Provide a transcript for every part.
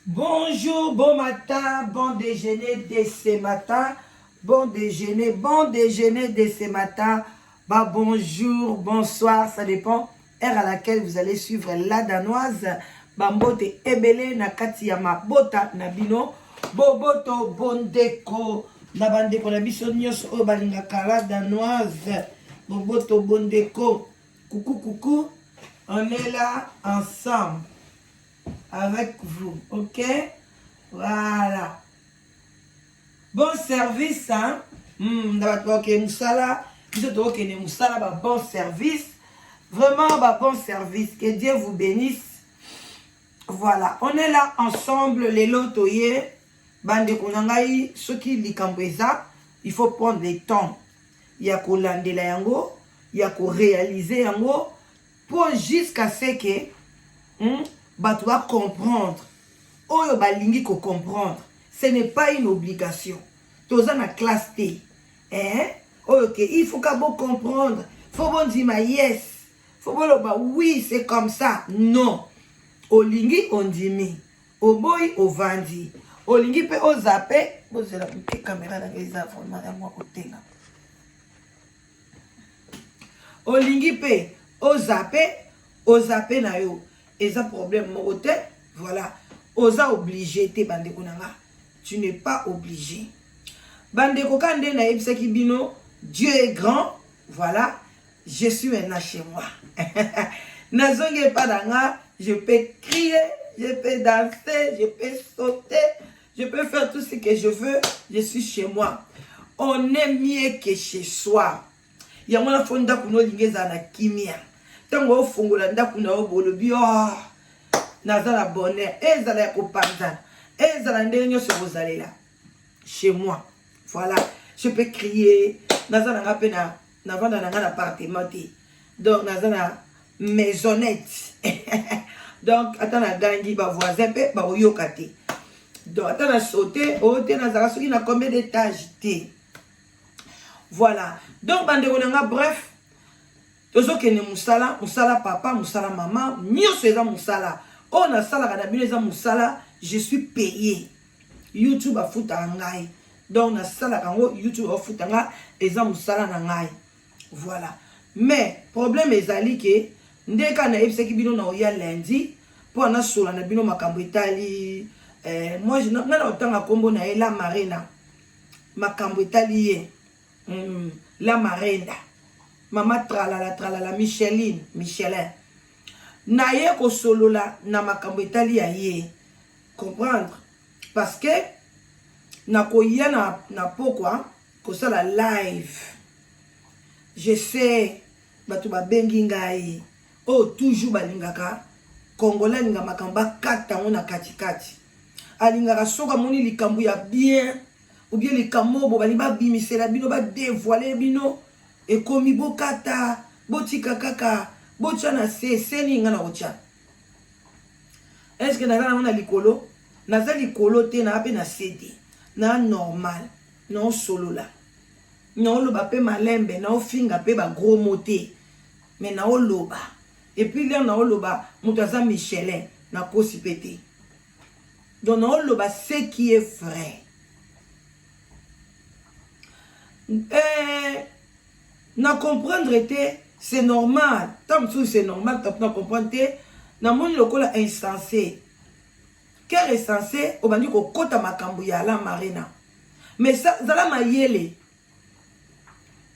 Bonjour, bon matin, bon déjeuner de ce matin. Bon déjeuner de ce matin. Bah, bonjour, bonsoir, ça dépend. Heure à laquelle vous allez suivre la danoise. Bambote ebele na kati ya mabota na bino. Boboto bondeko. Na bandeko na biso nyos o balingaka la danoise. Boboto bondeko. Coucou, coucou. On est là ensemble. Avec vous, ok? Voilà. Bon service, hein? Ok, Moussala. Bon service. Vraiment, bon service. Que Dieu vous bénisse. Voilà. On est là ensemble, les lotoyers. Bande Konangaï, ceux qui likambeza, il faut prendre le temps. Il y a qu'on lande la yango, il y a qu'on réaliser yango, pour jusqu'à ce que, tu vas comprendre. Oyo balingi ko comprendre. Ce n'est pas une obligation. Toza na classe T. Ok, il faut qu'à bon comprendre. Faut bon dire yes. Faut bon dire oui, c'est comme ça. Non. Olingi on dit mi. Au boy au vandi. Olingi pe o zappé. Bon, c'est la petite caméra dans les informations à moi côté là. Olingi pe o zappé na yo. Et ça problème mon côté, voilà. Osa obligé te bande konanga. Tu n'es pas obligé. Bande kokande na ebsaki bino, Dieu est grand, voilà. Je suis maintenant chez moi. Nazonge pas danga, je peux crier, je peux danser, je peux sauter, je peux faire tout ce que je veux, je suis chez moi. On est mieux que chez soi. Yamona fonda kuno lingeza na kimia. Tango fungola ndakuna obolobi nazala bonheur ezala ya kopanza ezala ndenge nyonso bozalela chez moi. Voilà, je peux crier nazala nga pe na vanda na nga na appartement te. Donc nazala maisonnette. Donc atana gangi ba voisin pe ba oyoka te. Donc atana sauter ote nazala soki na combien d'étages te. Voilà. Donc bande konanga bref tozo kene musala papa, musala maman, nyonso eza musala. On a sala kana bino eza musala, je suis payé. YouTube a futa ngai. Donc na sala kango YouTube a futa nga eza musala na ngai. Voilà. Mais problème ezali ke ndeka na ebseki bino na oya lundi pour na sola na bino makambo etali moi je na otanga kombo na la marina. Makambo etali la marina. Mama tralala Michelin. Na ye ko solola na makambo etali ya ye. Comprendre? Parce que na ko ya na pokwa ko sala live. Je sais batu ba bengi ngai. Oh toujours balingaka Congolais linga makamba kata na katikati. Alingaka soka moni likambu ya bien ou bien likambo bo baliba bimisela bino ba dévoiler bino. Et comme bokata, botika kaka, bochana seni ngana ocha. Est-ce que naza na likolo? Naza likolo te na ape na CD. Na normal, na solo la. Na oloba pe malembe, na ofinga pe ba gros moté. Mais na oloba. Et puis là na oloba, mutaza Michelin, na kosi pété. Donc na oloba ce qui est vrai. Na comprendre te, c'est normal. Tant que c'est normal, tu peux comprendre te. Na mon lokola insensé. Quel insensé, au bandi ko kota makambu ya la marina. Mais ça, zala mayele.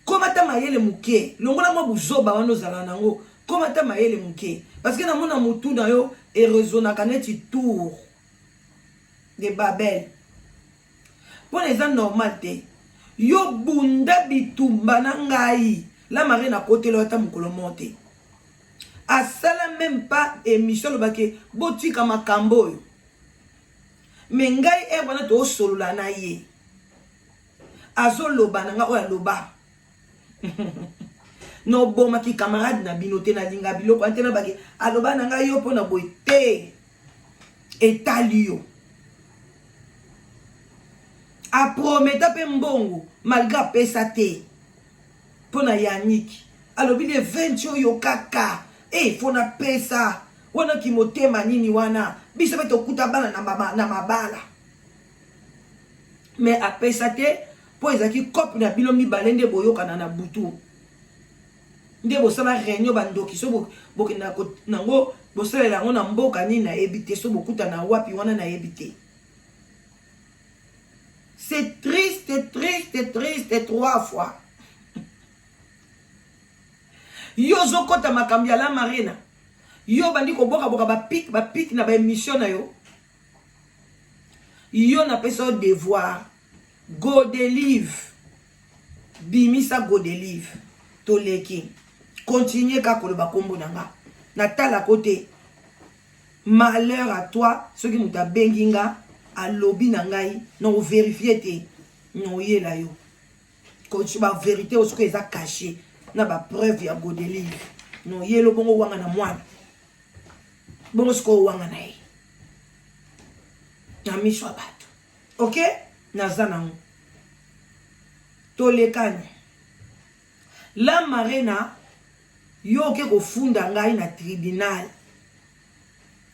Comment ta mayele muke? Longola mo buzoba wano zala nango. Comment ta mayele muke? Parce que na mon amutu na yo, et résonna kaneti tour de Babel. Pour les gens normal te. Yo bunda bitumba na ngai la marine à côté l'autre mukolo monte a sala même pas émission le baké boti kama kambo mais ngai e wana to solo la na ye azo loba na nga o loba no boma ki camarade na binote na linga biloko antena baké aloba na ngai yo pona boité etalio a prometa pe mbongo malgré pesa te pona Yannick alobi le 20 yo kaka faut na pesa wana kimotema nini wana biso beto kuta bana na mabala mais apesa te po ezaki cop na bino mibale nde boyokana na butu nde bosala réunion bandoki so bokenda nango bosalela yango na mboka nini nayebi te so bokuta na wapi wana nayebi te. C'est triste, triste, triste 3 fois. Yo zo kota makambi ya la marina. Yo bandi ko boka ba pic na ba émission na yo. Yo na peso devoir. Go delive. Bimisa go delive. Toleki. Continuez ka koloba kombo nanga. Natala côté. Malheur à toi, ceux qui muta benginga a lobby nangai non vérifier te non yé la yo. Quand tu vas vérité au ce que ça caché na ba preuve ya go delive. Non yé lo bongo wanga na mwana. Bongo sko wanga na yi. Na miswa batu. OK? Nazana mu. Tolekane. La marina yo ke ko funda ngai na tribunal.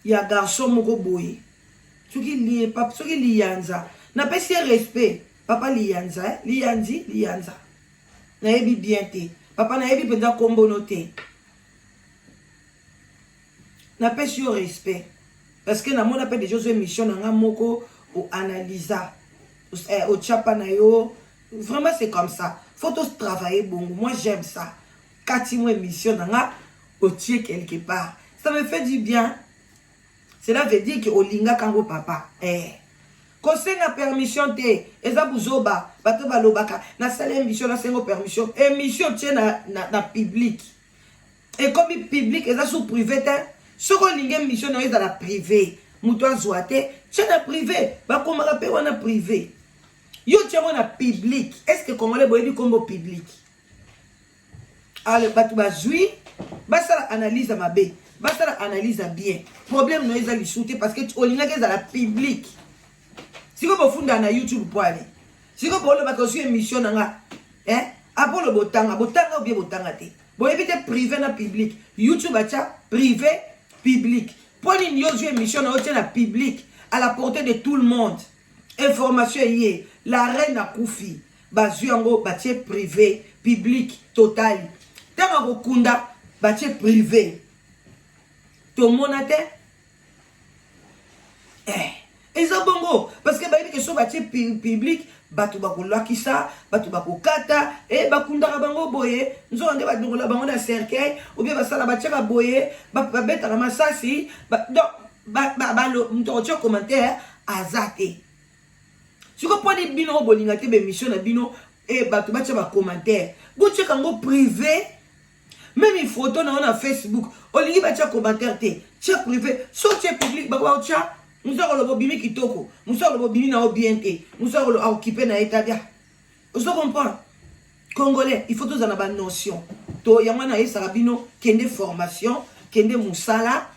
Ya garçon moko boye. Soki lié papa soki lianza. Na pesi respect. Papa lianza, lianza. Na yebi bien te. Papa na yebi penda kombo no te. Na pesi yo respect. Parce que na mona pe de Josué mission nga moko o analysa. O chapa na yo. Vraiment c'est comme ça. Faut tous travailler bon. Moi j'aime ça. Quand tu m'as mission nga o tuer quelque part. Ça me fait du bien. Cela veut dire que olinga kango papa. Kosenga permission te. Eza buzoba. Bato balobaka. Na sala émission na sengo permission. Émission tient na public. Et comme public, eza sous privé te. Ce qu'on linga mission na eza la privé. Mouto zoate. Tient na privé. Bakoma rappel wana privé. Yo tient na public. Est-ce que Congolais boyebi kombo public? Alors bato bazui. Basa analyse mabe. Basta analyse bien. Problème no eza lisouté parce que olinga ke za la public. Si ko bofunda na YouTube po aller. Si ko bolo ba ko su émission nga, apolo botanga ou bien botanga te. Bo éviter privé na public. YouTube acha privé public. Poni nyo su émission na otia na public à la portée de tout le monde. Information yé, la reine a koufi. Ba zu yango batie privé, public total. Tanga ko kunda batie privé. Tout le monde a été. Et ça bongo. Parce que bah il que so bâti public, batu bakula kisa, batu bakukata, et bakunda bango boye, nous on va nous la bango na cercueil, ou bien basala bâti ba boye, ba beta na masasi, donc lo mtocho commentaire azate. Si ko poni bino bolinga te be mission na bino et batu bâti ba commentaire. Boche kango privé. Même une photo na Facebook, olingi ba tia commentaire te, tia privé, so tia public ba wa tia, musa ko bimi kitoko, musa ko bimi na obiente, musa ko occuper na état bien. Vous comprenez? Congolais, il faut tous en avoir notion. To yamana esa rabino kende formation, kende musala,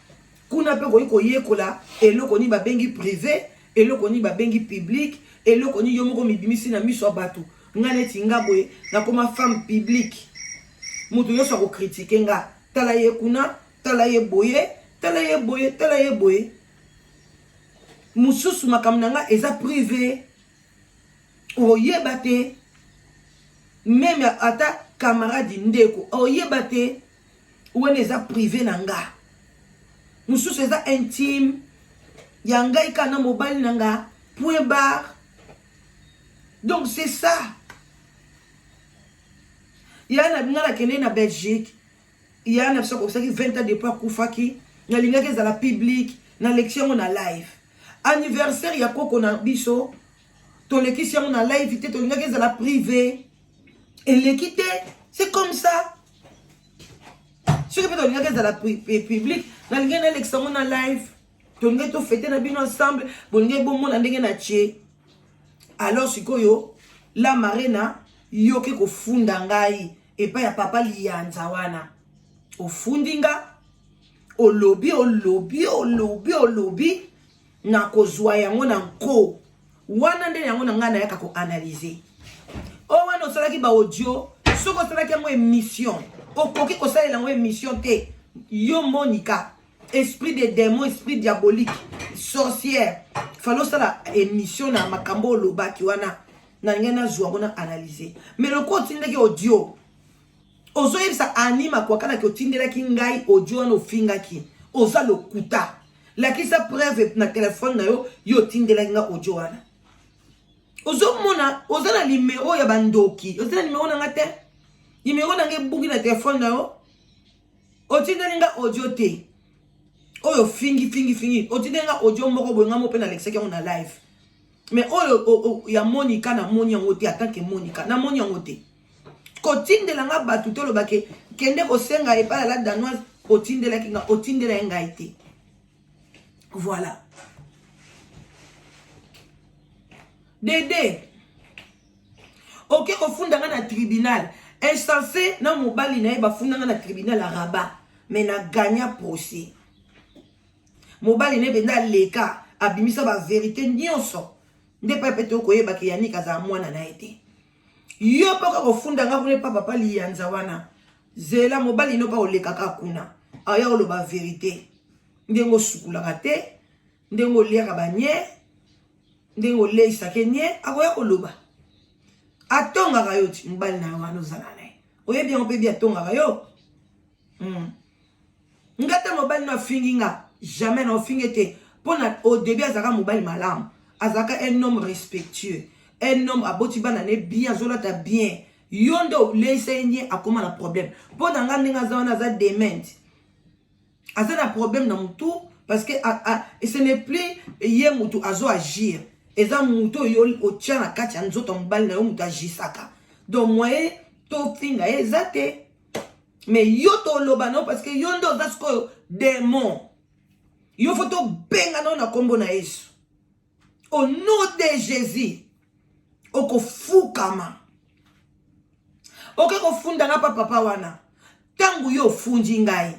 kuna pe ko yekola, eloko ni ba bengi privé, eloko ni ba bengi public, eloko ni yomoko mibimisi na miso batu. Ngane tinga boye na koma femme publique. Mutu yo soko critiquer nga tala ye kuna tala ye boye mususu makamnanga eza privé oyebate même ata camarade ndeko oyebate wena eza privé nanga mususu eza intime yanga ikana mobile nanga point barre. Donc c'est ça. Il y a un abinga qui est en Belgique. Il y a un abinga qui est 20 ans depuis Koufaki. Il y a un abinga qui est dans la public. Dans l'élection, on a live. Anniversaire, il y a quoi qu'on a biso. Ton l'élection, on a live. Ton abinga qui est dans la privée. Et l'équité, c'est comme ça. Si tu as un abinga qui est dans la public, dans l'élection, on a live. Ton abinga qui est fêté ensemble. Bon, il y a un bon monde qui est alors, si yo la marina, yo ke ko funda ngai. Et pas ya papa lianza wana. O fundinga. O lobby. Na ko zwa yango na nko. Wana nde yango na ngana yaka ko analyser. O wana osala ki ba audio. Soko osala ki yango émission. O koki ko sala yango émission te. Yo Monica. esprit de démon, esprit diabolique, sorcière. Fallait ça la émission na makambo loba ki wana na ngena zwa bona analyser. Mais le continue ki audio. Ozo yebisa anima kwa kana ki otindela ki ngai audio no finga ki. Oza lo kuta. La ki sa preuve na téléphone na yo tindela nga audio wana. Ozo mona, oza na numéro ya bandoki. Oza na numéro na ngate. Numéro na nge bugi na téléphone na yo. Otindela nga audio te. Oyo fingi. Otindela nga audio moko boy nga mo pe na lexeke na live. Mais oyo ya Monica na moni yango te atant que Monica na moni yango te. Kotindela nga batu to lo bake kende ko senga e pa la danoise otindela kinga otindela nga ite. Voilà. Dédé. Ok, ko funda nga na tribunal. Instancé na mobali na ba funda nga na tribunal à Rabat. Mais na gagna procès. Mobali ne benda leka abimisa ba vérité nyonso. Nde pa pete ko yeba ki yani kaza mwana na ete. Yo paka ko funda nga kune papa lianza wana. Zela mobali no pa oleka ka kuna. Aya lo ba vérité. Ndengo sukula kate, ndengo liaka banye, ndengo leisa kenye, akoya koloba. Atonga kayoti mbali na wana zalane. Oye bien on peut bien tonga kayo. Ngata mobali no finginga, jamais no fingete. Pona au début azaka mobali malamu. Azaka un homme respectueux. Un homme aboti banane bien, zolata bien. Yondo leisa enye akoma na problème. Pona nga ninga zawana za dement. Aza na problème na mutu parce que et ce n'est plus hier mutu azo agir. Eza mutu yo otia na kati ya nzoto mbali na yo mutu agisaka. Donc moye to finga ezate. Mais yo to loba non parce que yondo zasko démon. Yo foto benga non na kombo na Yesu. Au nom de Jésus. Oko fukama. Oke ko funda na papa wana. Tangu yo fundi ngai.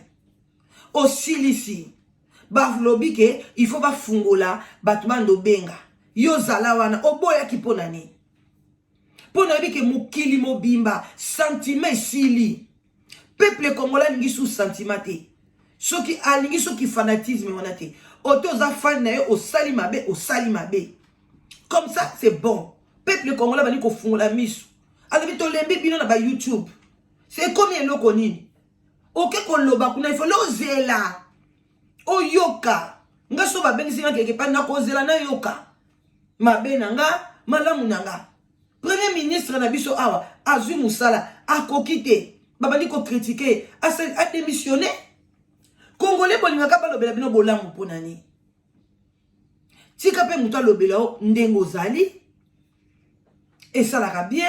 O silisi. Ba vlobi ke il faut ba fungola batmando benga. Yo zala wana oboya ki pona ni. Pona bike mukili mobimba sentiment sili. Peuple congolais ngi sous sentiment te. Soki alingi soki fanatisme wana te. Oto za fan na yo o sali mabe. Comme ça c'est bon. Peuple congolais bani ko fungola misu. Alabi to lembi bino na ba YouTube. C'est combien loko nini? Ok koloba kuna il faut lozela. O yoka. Nga so ba bengisi nga keke pa na ko zela na yoka. Mabe nanga, malamu nanga. Premier ministre na biso awa, azui musala, akokite. Babandi ko critiquer, a démissionné. Congolais bolinga ka balobela bino bolamu ponani. Tika pe mutu alobela o ndengo zali. Et ça la bien.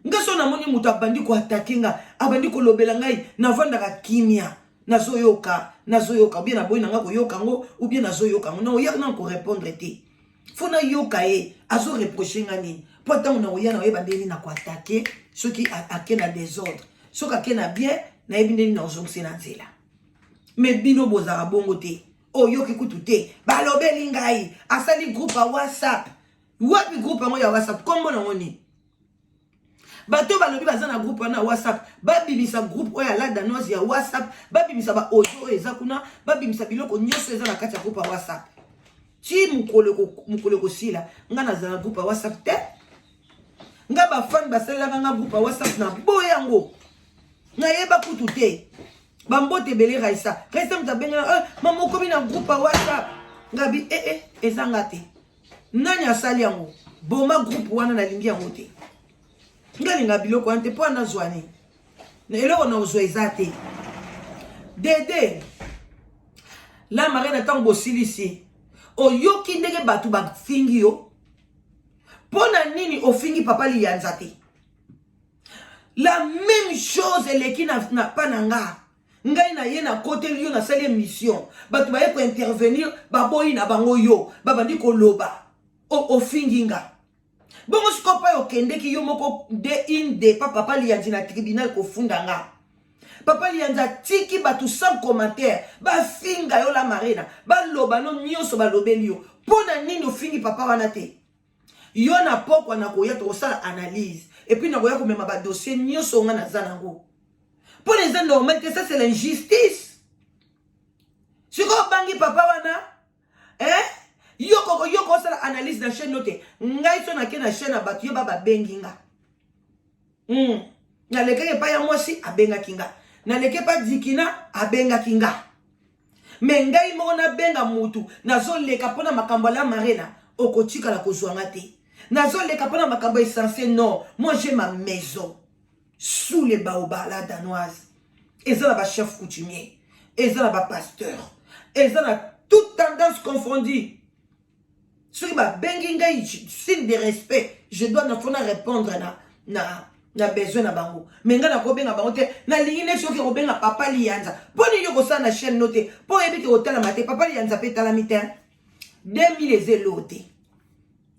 Nga so na moni mutu abandi ko attaquinga, abandi ko lobela ngai na vandaka kimia. Nazo yoka, ou bien na boy nanga ko yoka ngo, ou bien nazo yoka ngo. Non, yak nan ko répondre te. Fona yoka azo reprocher ngani. Pourtant on a oya na yeba ndeni na ko attaquer ceux qui attaquent na désordre. Ceux qui na bien na yebi ndeni na ozongse na nzela. Mais bino bozara bongo te. O yoki kutu te. Ba lobeli ngai, asali groupe a WhatsApp. Wapi groupe ngo ya WhatsApp kombo na ngoni. Bato balobi baza na groupe na WhatsApp, babimisa groupe oya la danoise ya WhatsApp, babimisa ba audio eza kuna, babimisa biloko nyonso eza na kati ya groupe WhatsApp. Ti mukole ko sila, nga na za groupe WhatsApp te. Nga ba fan basala nga groupe WhatsApp na boyango. Na yeba kutu te. Bambote bele Raisa. Raisa mtabenga mama komi na groupe WhatsApp. Ngabi eza ngate. Nani asali yango? Boma groupe wana na lingi yango te. Ngali nga biloko ante po na zwani. Na eloko na ozwa ezate. Dede. La marina tango silisi. O yoki ndenge batu ba fingi yo. Pona nini ofingi papa li yanzate. La même chose eleki na pananga. Ngai na ye na kote liyo na sali mission. Batu ba ye ko intervenir baboyi na bango yo. Babandi ko loba. O fingi nga. Bongo sikopa yo kende ki yo moko de inde papa lianzi na tribunal ko funda nga. Papa lianza tiki batu sans commentaire. Ba finga yo la marina. Ba loba no nyonso ba lobeli yo. Pona nini ofingi papa wana te. Yo na pokwa na koya to sala analyse. Et puis na koya ko mema ba dossier nyonso nga na zanango. Pona za normal que ça c'est l'injustice. Siko bangi papa wana, yoko sala analyse na chaîne note. Ngai so na ke na chaîne abatu yo baba benginga. Na leke pa ya mwasi abenga kinga. Na leke pa dikina abenga kinga. Mais ngai mo na benga mutu na zo leka pona makambo la marina okotika la kozwanga te. Na zo leka pona makambo essentiel non. Moi j'ai ma maison sous les baobabs la danoise. Et ça là chef coutumier. Et ça là pasteur. Et ça là toute tendance confondue. Ce qui va benginga signe de respect, je dois répondre na besoin na bango. Mais nga na ko benga bango te na ligne so ki ko benga papa lianza. Poni yo ko sa na chaîne note. Po ebiki hôtel mate papa lianza pe tala miten. 2000 ezelote.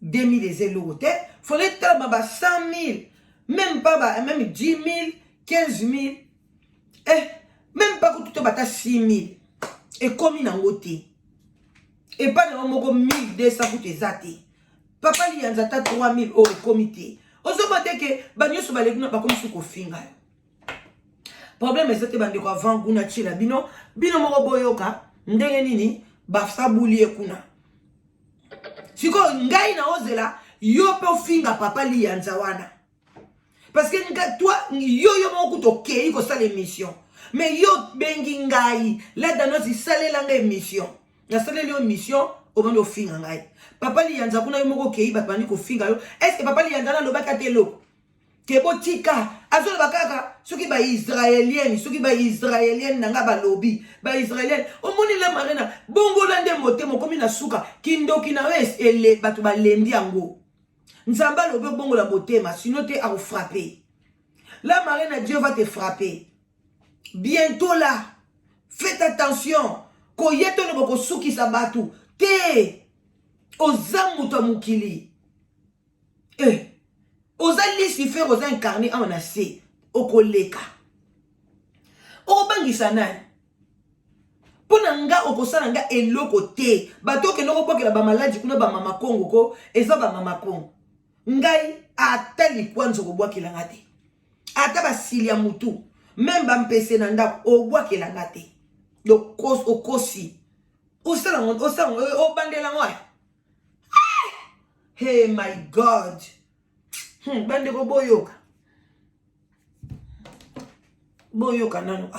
2000 ezelote. Fallait tala ba 100 000. Même pas même 10 000, 15 000. Même pas que tout bata 6 000. Et comme il en gote. Et pas de moko 1200 pour tes athées. Papa lianza ta 3000 au comité. Ozo mate ke banyo so balekuna ba comme suko finga. Problème c'est bande ko avant kuna chila bino moko boyoka ndenge nini ba sabulie kuna. Siko ngai na ozela yo pe finga papa lianza wana. Parce que toi yo moko toke ko sala émission. Mais yo bengi ngai la dans nos sale langa émission. Na sale le émission au bando finga ngai. Papa lianza kuna yo moko kei ba bandi ko finga yo. Est-ce que papa lianza na lobaka telo? Ke botika azo bakaka soki ba israélienne nanga ba lobby ba israélienne o moni la marina bongo lande motemo komi na suka kindoki na wes ele batu ba lembi yango. Nzamba lobe bongo la motema sinon te a frapper. La marina Dieu va te frapper. Bientôt là, faites attention. Koyeto no boko suki sabatu. Te ozamu to mukili. Oza Lucifer oza incarné en assez. Okoleka. Obangisa nani. Pona nga okosana nga eloko te. Bato ke noko bokela ba maladi kuna ba mama Kongo ko eza ba mama Kongo. Ngai atali kwanzo ko bokela ngate. Ata ba silia mutu. Même bampese na ndako obwakela ngate. Le cause au kosi. Osala obandela ngoya. Hey my God. Bande ko boyoka. Boyoka nano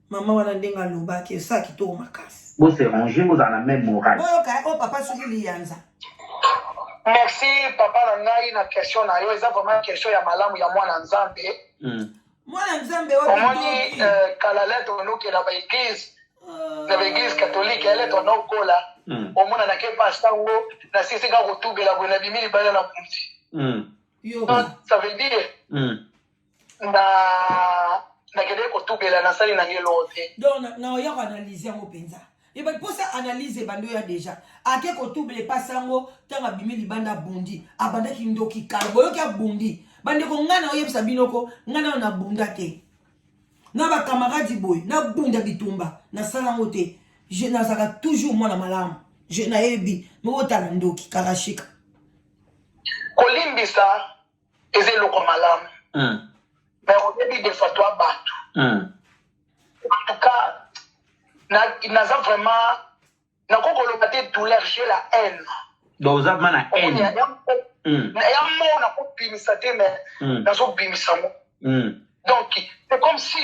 Maman wana ndenga loba ki ça qui to makasi. Vous se rangez, vous en avez même morale. Boyoka papa soki lianza. Merci papa na ngai na question na yo eza vraiment question ya malamu ya mwana nzambe. Mwana nzambe omoni kala lettre no ke la église la église catholique elle est on kola omona na ke pastango na sisi ka kutubela bona bimili bana na mputi. Ça veut dire na kede kutubela na sali na ngelote. Donc na oya ko analyser ngo penza. Et ben pour ça analyser bando ya déjà. Ake kutubele pasango tanga bimili banda bundi abanda kindoki kalbo yo bundi. Bande ko ngana oyebisa binoko ngana na bunda te. Na ba camarade boy na bunda bitumba na sala ngote. Je nazaka toujours moi na malamu. Je na ebi mo tala ndoki karashika. Kolimbisa ezelo ko malamu. Mais on dit des fois toi batu. En tout cas naza vraiment na kokolo pate douleur j'ai la haine. Donc vous avez la haine. Na ya mo na ko bimisa te mais na so bimisa mo. Donc c'est comme si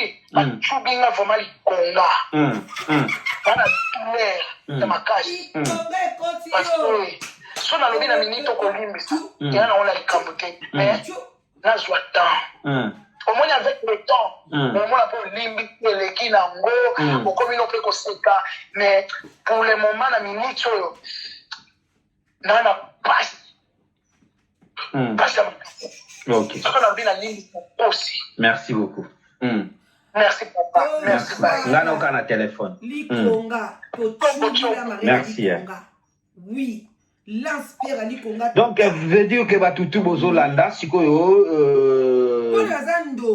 tu binga vraiment li konga. Bana douleur de makasi. Parce que so na lobi na minito ko limbisa. Ya na ona likamute mais na joie temps. Au moins avec le temps, au moins pour limbi les nango, au commun on peut seka, mais pour le moment la minute nana passe. Passe. OK. Merci beaucoup. Merci papa. Merci papa. Là on a un téléphone. Merci. Oui. Konga. Donc, veut dire que Batutu Bozolanda,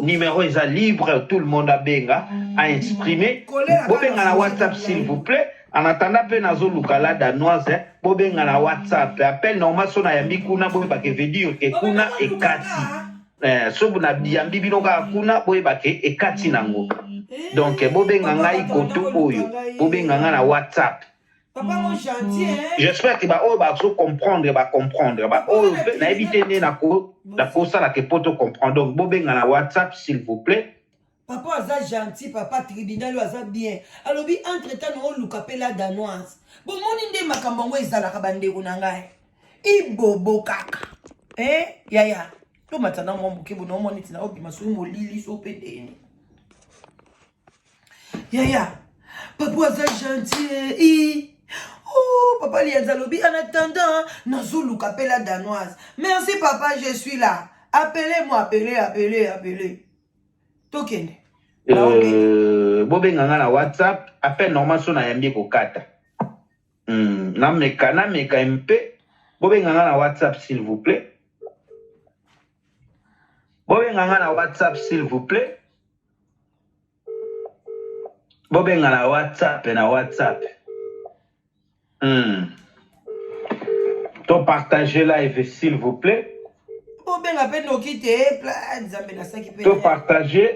numéro est libre, tout le monde a benga, à exprimer. Bobenga na WhatsApp, s'il vous plaît. En attendant, Penazo Lukala danoise, Bobenga na WhatsApp. Appel normal, son ayambi kuna, Bobenga veut dire que kuna et kati. So na biyambi binoka kuna, Bobenga et kati nango. Donc bobenga ngai koto oyo bobenga nga na WhatsApp. Papa mon gentil hein. J'espère que ba comprendre ba na éviter na ça la que poto comprendre. Donc bobenga na WhatsApp s'il vous plaît. Papa aza gentil, papa tribunal aza bien. Alors bi entre temps no luka pela danoise. Bon moni nde makambo ngo ezalaka bandeko na ngai. Ibobo kaka. Yaya. To matana mo mbuke bono moni tina obima so molili so pedeni. Yaya. Papa aza gentil. Oh, papa Liazalobi, en attendant, Nazulu la danoise. Merci papa, je suis là. Appelez-moi, appelez. Tokende. Bobe nganga na WhatsApp, appel normal so na yambi ko kata. Na meka MP. Bobe nganga na WhatsApp s'il vous plaît. Bobe nganga na WhatsApp s'il vous plaît. Bobe nganga na WhatsApp. To partager live s'il vous plaît. To partager.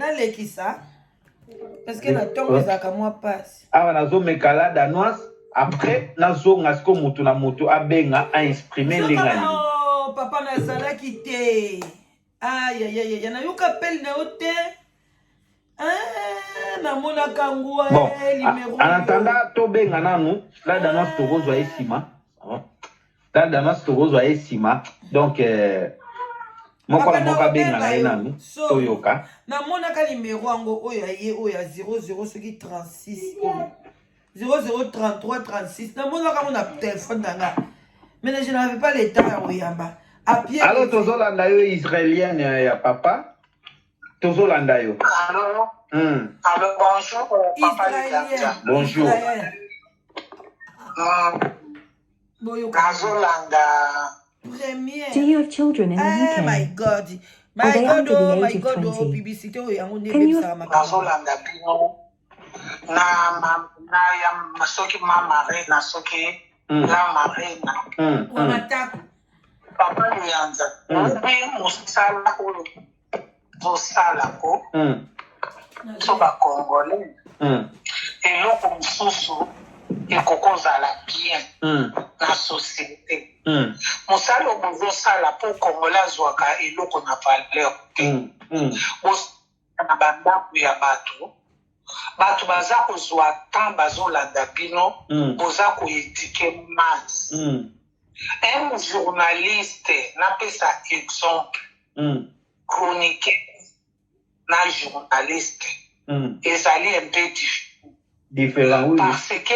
Parce que la tombe est moi passe. Ah nazo mekala danoise après nazo ngasko mutu na mutu abenga a exprimer lingali. Oh papa nazala kité. Aïe na yoka appel na hote. Bon, en attendant, tobenga nanu, la danoise togozo a esima. La danoise togozo a esima. Donc, moka benga na enanu, toyoka. Na mona ka numéro ango oya ye oya 00 soki 36 0033 36. Na mona ka mona téléphone nanga. Mais je n'avais pas le temps ya oyamba. À pied. Alors tozolanda yo israélienne ya papa. Tozolanda yo. Alors, bonjour, papa Israélien. Bonjour. Premier. Do you have children in the UK? My God. Are they under the age of God, 20? publicité oyango Can you- nazolanda bino na soki mamare na soki la marina Wamatako. papa Lianza obi mosala oyo tosalako so bakongole eloko mosusu ekokozala bien na société mosala oyo bozosala mpo kongola azwaka eloko na valeur te bosala na bandako ya bato baza kozwa temps bazolanda bino boza koédike masse un journaliste napesa exemple chroniqueur na journaliste ezali un peu différent, oui. parce que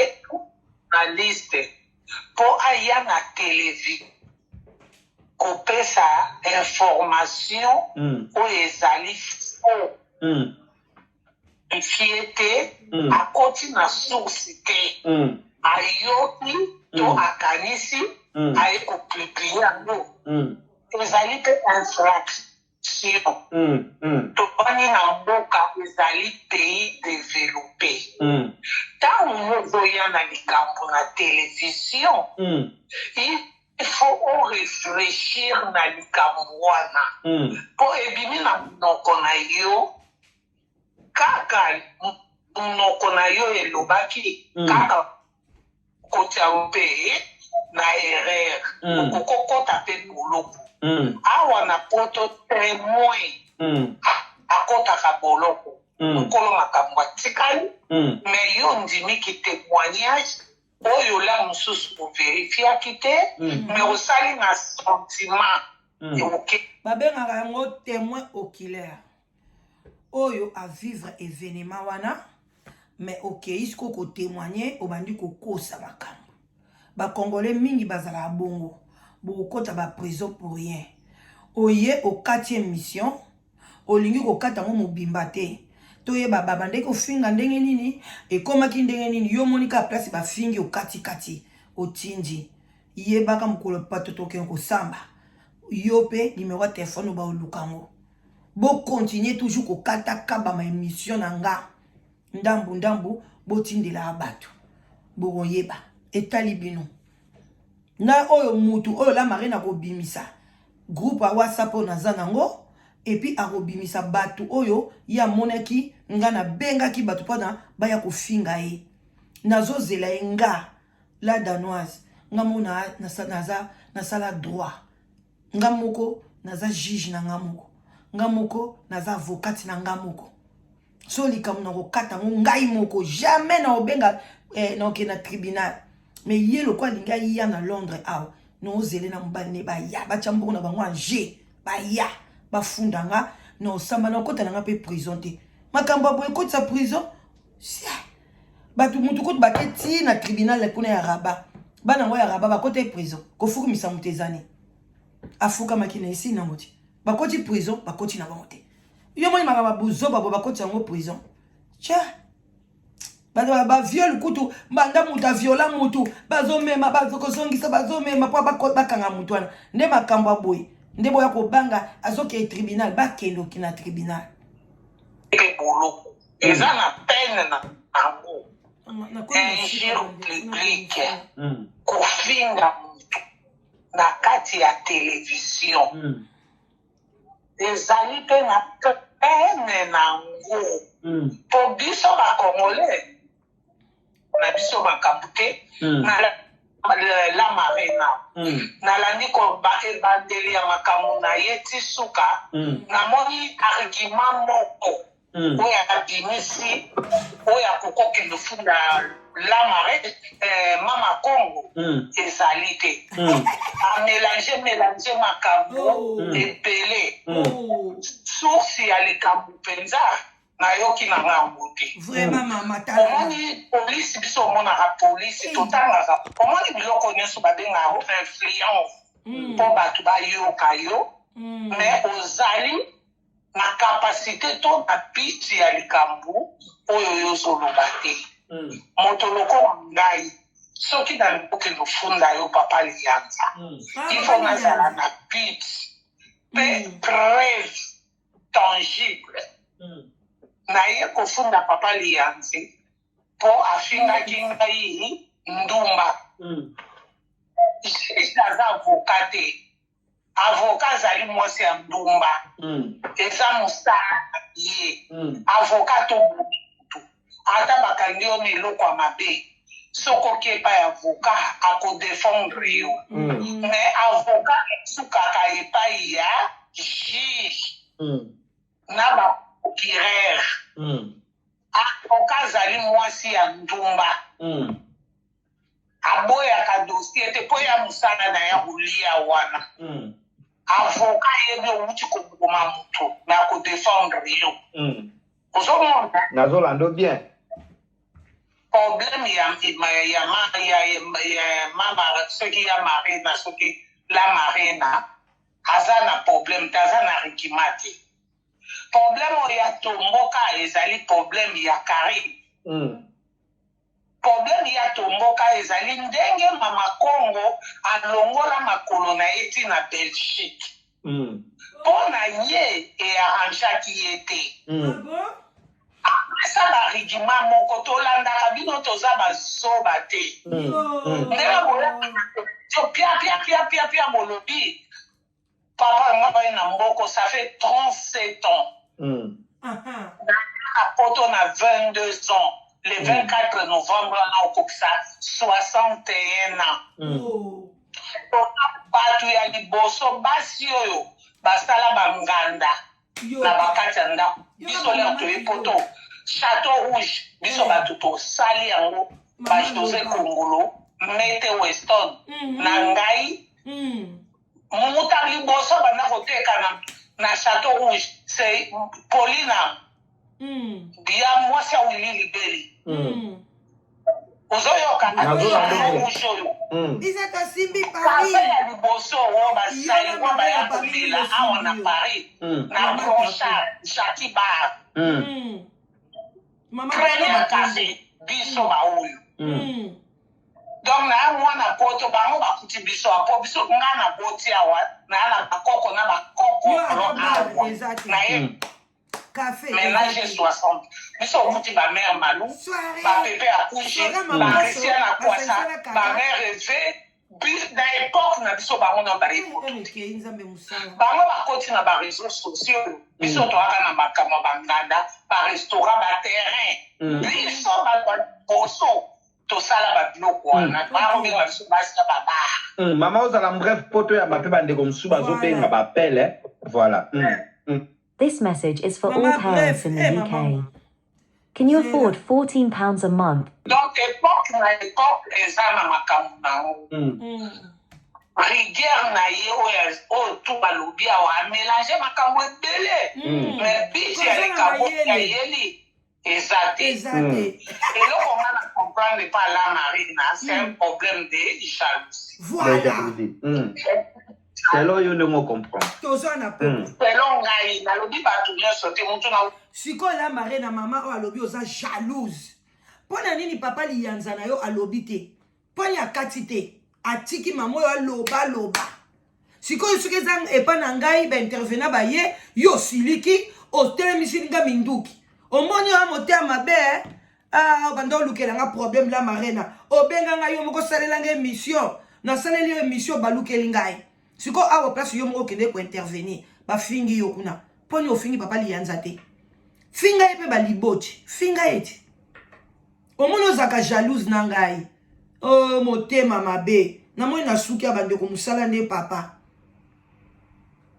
journaliste po aya na télévision kopesa information oyo ezali faux fiete akoti na source te ayoki to akanisi aye kopublie yango ezali mpe infraction tobani na mboka ezali pays développé ntango ozoya na likambo na télévision il faut réfléchir na likambo wana mpo ebimi na monoko na yo kaka monoko na yo elobaki kaka kotia mpe na erreur okokota mpe boloko awa na poto témoin akotaka boloko okolo makambo atikali mais yo ndimiki témoignage oyo la mosusu ovérifiaki te mais osali na sentiment eoke babengaka yango témoin oculaire oyo a vivre événement wana mais okei siko kotémoigner obandi kokosa makambo bakongolais mingi bazala bongo bokota baprison pour rien oye okati émission olingi kokata ngo mobimba te toyeba babandeki ofinga ndenge nini ekomaki ndenge nini yo monika place bafingi okati otindi yebaka mokolo pato tokende kosamba yo pe numéro ya telefone baolukango continuer toujours kokata kaba ma émission na nga ndambu botindela bato bokoyeba etali bino na oyo mutu oyo la marina ko bimisa groupe a WhatsApp on aza nango et puis arobimisa batu oyo ya monaki nga na benga ki batu pana baya kofinga ye nazo zela nga la danoise nga mona nasala droit nga moko naza juge na nga moko nga moko naza avocat na nga moko so likamu na kokata ngai moko jamais na obenga na tribunal mais ye lokwa linga ya na Londres awa no zele na mbali ne baya bachambuko na bango anje baya bafunda nga no samba na kota na pe prison te makamba boye kota prison sia batu mutu kota baketi na tribunal kuna ya Rabat bana ngo ya Rabat bakota prison ko fuku misa mutezani afuka makina isi na moti bakoti prison bakoti na bango te yo moni makaba buzo babo bakoti yango prison tia ba viol kutu banda muta viola mutu bazomema bazokosongisa bazomema po bakanga mutu wana nde makambo boye nde boya ko banga azoke tribunal bakendo kina tribunal bolo eza na peine na ango injure publique kofinga mutu na kati ya television ezali pe na peine na ango po biso bakongolais na biso makambo te na la marina nalandi koba ebandeli ya makambo na ye ti suka namoni argument moko oyo abimisi oyo akokokende funda la marine mama Congo ezali te amélange makambo ebele source ya likambo mpenza nayoki na ngambo te vraiment mama tala omoni police biso omonaka police totangaka omoni biloko nyonso babengaka influence mpo bato bayoka yo mais ozali na kapasité to na piti ya likambo oyo yozoloba te moto lokola ngai soki na libokelo funda yo papa lianza ifo nazala na piti mpe preuve tangible na ye kofunda papa lianzi po afingaki ngai ndumba aza avoka te avoka azali mwasi ya ndumba eza mosala ye avoka to butu ata bakangi yo na eloko ya mabe soki okepa ya avoka akodefendre yo mais avoka esukaka epai ya juge na baprocureur avoka azali mwasi ya ndumba aboyaka dossier te mpo ya mosala na ya kolia wana avoka yebi outi koboma moto na kodefendre yo ozomona nazolando bien problème ya mama soki ya marina soki la marina aza na problème te aza na rikima te problème oyo ya tomboka ezali problème ya kari problème ya tomboka ezali ndenge mama Congo alongola makolo na ye ti na Belgique mpo na ye earrangeaki ye te asa barigima moko tolandaka bino toza bazoba te ndenge boya pia bolobi papa nga baye na mboko ça fait 37 ans na poto na 22 ans le 24 novembre na okokisa 61 ans bato ya liboso basi oyo basala banganda na bakati ya ndako biso leo toye poto Château Rouge biso bato tosali yango bajose kongolo mete weston na ngai muta liboso banda koteka na Château Rouge c'est Paulina bia mwasi ya Willy Libeli ozoyoka Rouge oyo izakasimbi Paris ya liboso oyo basali kwa baya komela awa na Paris na Blanchard Jackie Bar premier café biso baoyo donc na mwana poto bango bakuti biso apo biso nga na boti awa na bakoko na bakoko awa na ye café ménage 60 biso okuti bamere malu bapepe akushi baresia na kwasa bamere eve na époque na biso bango na bari bango bakoti na baréseaux sociaux biso toaka na makambo banganda barestaurant baterrain biso baboso tosala babiloko wana baobenga biso basika babar mama ozala bref poto ya bape bandeko mosusu bazobenga bapele voilà. This message is for all parents in the UK. Can you afford £14 a month? Donc, époque na époque, eza na makambo nango. Rigueur na ye oyo tu balobi awa mélanger makambo ebele. Mais biti ya likabo ya yeli eza te. Eloko nga na comprendre pas la Marina, c'est un problème de jalousie. Voilà. C'est là où on ne comprend. Selon ngai, nalobi batu nyonso te mutu na sikoyo la Marina mama o alobi oza jalouse. Pona nini papa liyanza na yo alobi te. Poni akati te. Atiki mamo yo aloba loba. Sikoyo soki eza epa na ngai ba intervena ba ye yo siliki otelemisi nga minduki. Omoni yo motema mabe bando lukela nga problème la Marina. Obenga nga yo moko salela nga émission. Na saleli émission balukeli ngai. Siko awo place yo moko kende ko intervenir. Ba fingi yo kuna. Poni ofingi papa liyanza te. Finga epe baliboti. Finga eti. Omono zaka jalouse na ngai. Oh motema mabe. Na moi na suki ya bandeko musala ne papa.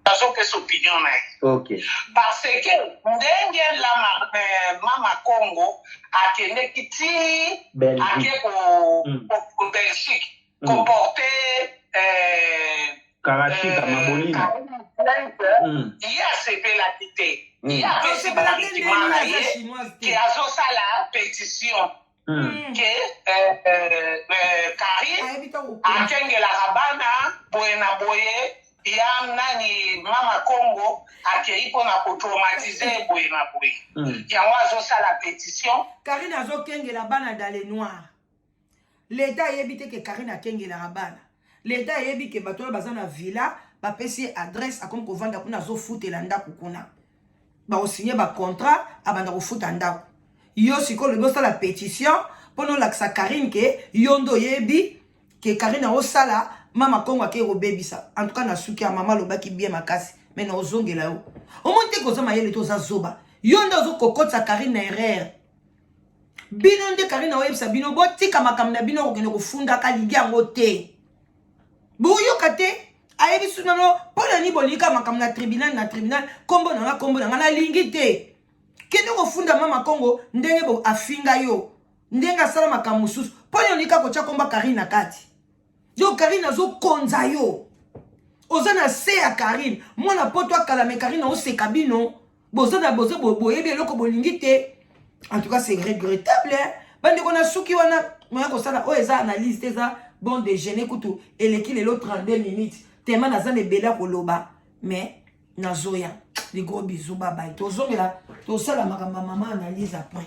Tazo que opinion na. OK. Parce que ndenge la mama Congo akende kiti ake ko Belgique comporter Karachika Mabolina. Il y a CP la quitté. Il y a CP la quitté qui a ça la pétition. Que Karine a kenge la rabana boyena boye ya nani mama Congo akei pona ko traumatiser boyena boye. Ya wazo ça la pétition. Karine azo kenge la bana dans les noirs. L'État yebite que Karine a kenge la rabana. L'État yebi que bato bazana villa ba pesi adresse akom ko vanda kuna zo foot elanda kukuna. Ba o signer ba contrat abanda ko foot anda. Yo siko le bossa la pétition pono laksa Karine ke yondo yebi que Karine o sala mama Congo ke robebisa. En tout cas na suki ya mama lobaki bien makasi mais na ozongela yo. O monte ko za mayele to za zoba. Yondo zo kokotsa Karine na erreur. Bino nde Karine o yebisa bino bo tika makamna bino ko kene ko funda ka ligi yango te. Bouyo kate ayebi sunano pona ni bolika makamna tribunal kombo na na lingite kende ko funda mama Congo ndenge bo afinga yo ndenga sala makambo susu pona nika ko cha komba Karine kati yo Karine zo konza yo ozana se ya Karine mwana poto akala me Karine o se kabino bozana boze boyebi eloko bolingite. En tout cas c'est regrettable bande ko na suki wana moya ko sala o eza analyse eza bon déjeuner kutu eleki lelo 32 minutes tellement naza ne bela koloba mais nazoya les gros bisous bye bye tozongela tosala makambo maman analyse après.